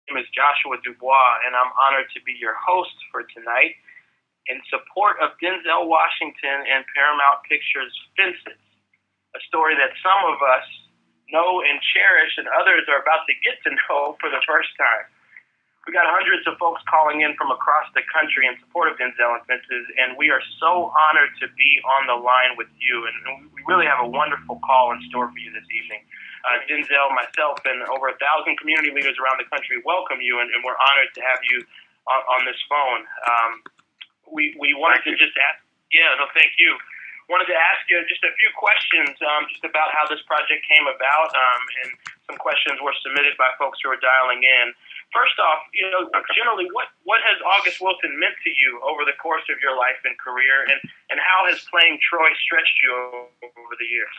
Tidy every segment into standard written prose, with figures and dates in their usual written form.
name is Joshua Dubois, and I'm honored to be your host for tonight in support of Denzel Washington and Paramount Pictures' Fences, a story that some of us know and cherish and others are about to get to know for the first time. We got hundreds of folks calling in from across the country in support of Denzel and Fences, and we are so honored to be on the line with you. And we really have a wonderful call in store for you this evening. Denzel, myself, and over 1,000 community leaders around the country welcome you, and we're honored to have you on this phone. We wanted to just ask, thank you. Wanted to ask you just a few questions just about how this project came about, and some questions were submitted by folks who are dialing in. First off, generally, what has August Wilson meant to you over the course of your life and career, and how has playing Troy stretched you over the years?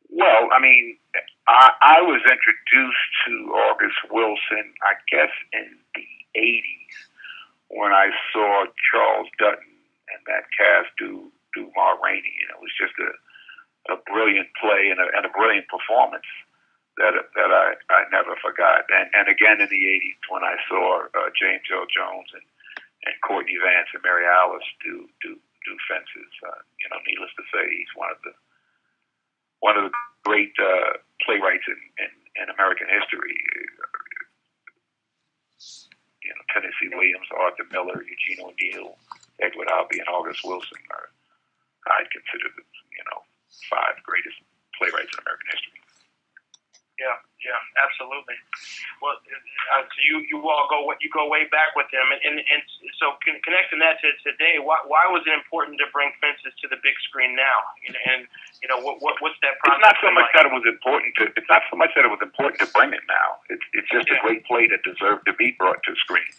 Well, I mean, I was introduced to August Wilson, I guess, in the 80s when I saw Charles Dutton and that cast do Ma Rainey, and it was just a brilliant play and a brilliant performance that I never forgot. And again in the 80s when I saw James Earl Jones and Courtney Vance and Mary Alice do Fences. Needless to say, he's one of the great playwrights in American history. Tennessee Williams, Arthur Miller, Eugene O'Neill, Edward Albee, and August Wilson are, I'd consider the 5 greatest playwrights in American history. Yeah, absolutely. Well, so you all go way back with him, and so connecting that to today, why was it important to bring Fences to the big screen now? What's that process? It's not so much that it was important to. It's not so much that it was important to bring it now. It's just a great play that deserved to be brought to the screen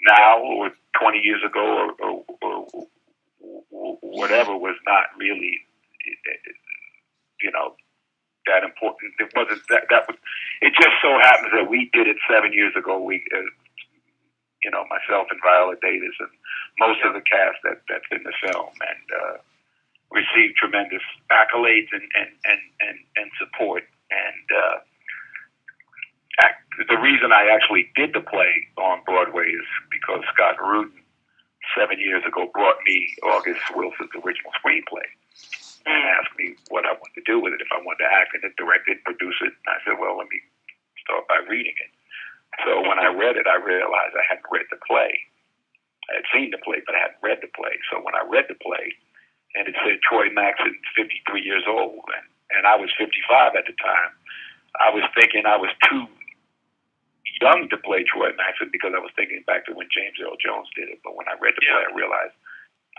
now, or 20 years ago, or whatever was not really, that important. It wasn't that was. It just so happens that we did it 7 years ago. We, myself and Viola Davis and most of the cast that's in the film, and received tremendous accolades and support. And the reason I actually did the play on Broadway is because Scott Rudin 7 years ago brought me August Wilson's original screenplay and asked me what I wanted to do with it, if I wanted to act in it, direct it, produce it. And I said, well, let me start by reading it. So when I read it, I realized I hadn't read the play. I had seen the play, but I hadn't read the play. So when I read the play, and it said Troy Maxson, 53 years old, and I was 55 at the time, I was thinking I was too young to play Troy Maxson because I was thinking back to when James Earl Jones did it. But when I read the play, I realized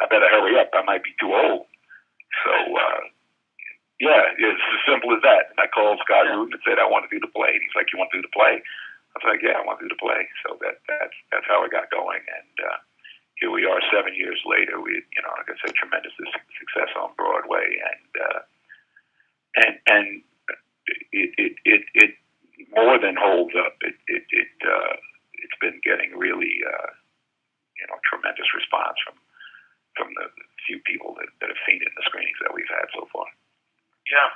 I better hurry up. I might be too old. So, it's as simple as that. And I called Scott Rudin and said, I want to do the play. And he's like, you want to do the play? I was like, yeah, I want to do the play. So that's how it got going. And here we are 7 years later. We, like I said, tremendous success on Broadway. And it more than holds up. It's been getting really, tremendous response from the few people that have seen it in the screenings that we've had so far. Yeah.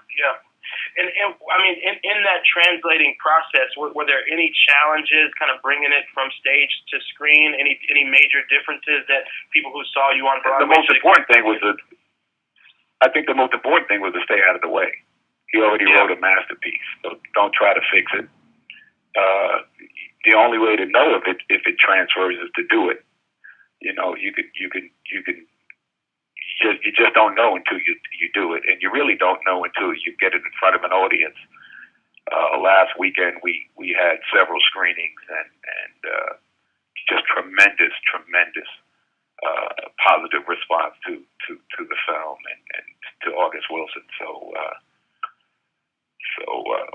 And I mean, in that translating process, were there any challenges kind of bringing it from stage to screen? Any major differences that people who saw you on Broadway? The most important thing was to stay out of the way. He already wrote a masterpiece, so don't try to fix it. The only way to know if it transfers is to do it. You just don't know until you do it, and you really don't know until you get it in front of an audience. Last weekend we had several screenings and just tremendous positive response to the film and to August Wilson. So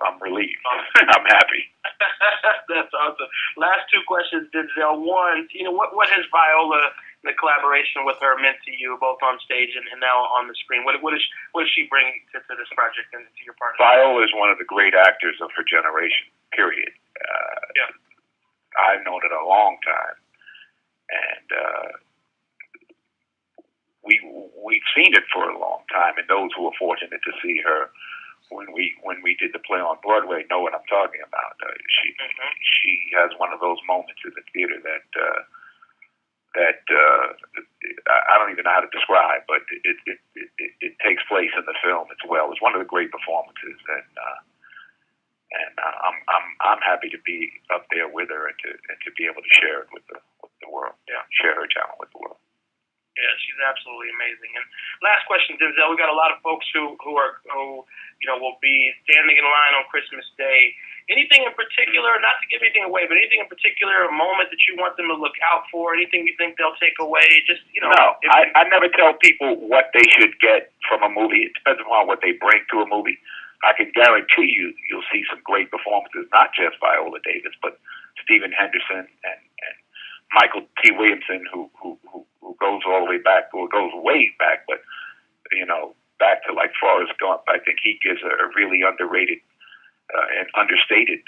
I'm relieved. I'm happy. That's awesome. Last 2 questions, Denzel. One, what has Viola, the collaboration with her, meant to you, both on stage and now on the screen? What does she bring to this project and to your partner? Viola is one of the great actors of her generation, period. I've known it a long time. And we've seen it for a long time, and those who are fortunate to see her when we did the play on Broadway know what I'm talking about. She has one of those moments in the theater that I don't even know how to describe, but it takes place in the film as well. It's one of the great performances, and I'm happy to be up there with her and to be able to share it with the world. Yeah, share her talent with the world. Yeah, she's absolutely amazing. And last question, Denzel. We got a lot of folks who will be standing in line on Christmas Day. Anything in particular, not to give anything away, but anything in particular, a moment that you want them to look out for? Anything you think they'll take away? Just No, I never tell people what they should get from a movie. It depends upon what they bring to a movie. I can guarantee you'll see some great performances, not just Viola Davis, but Stephen Henderson and Michael T. Williamson, who goes all the way back, or goes way back, but back to like Forrest Gump. I think he gives a really underrated and understated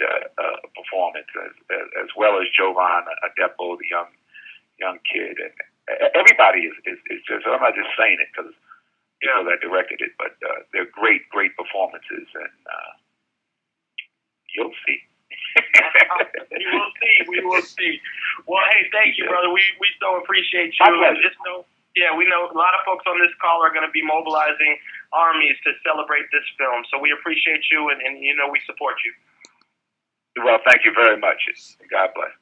performance, as well as Jovan Adepo, the young kid, and everybody is just. I'm not just saying it because people that directed it, but they're great performances, and you'll see. We will see. Well, hey, thank you, brother. We so appreciate you. My pleasure. We know a lot of folks on this call are going to be mobilizing armies to celebrate this film. So we appreciate you, and we support you. Well, thank you very much. God bless.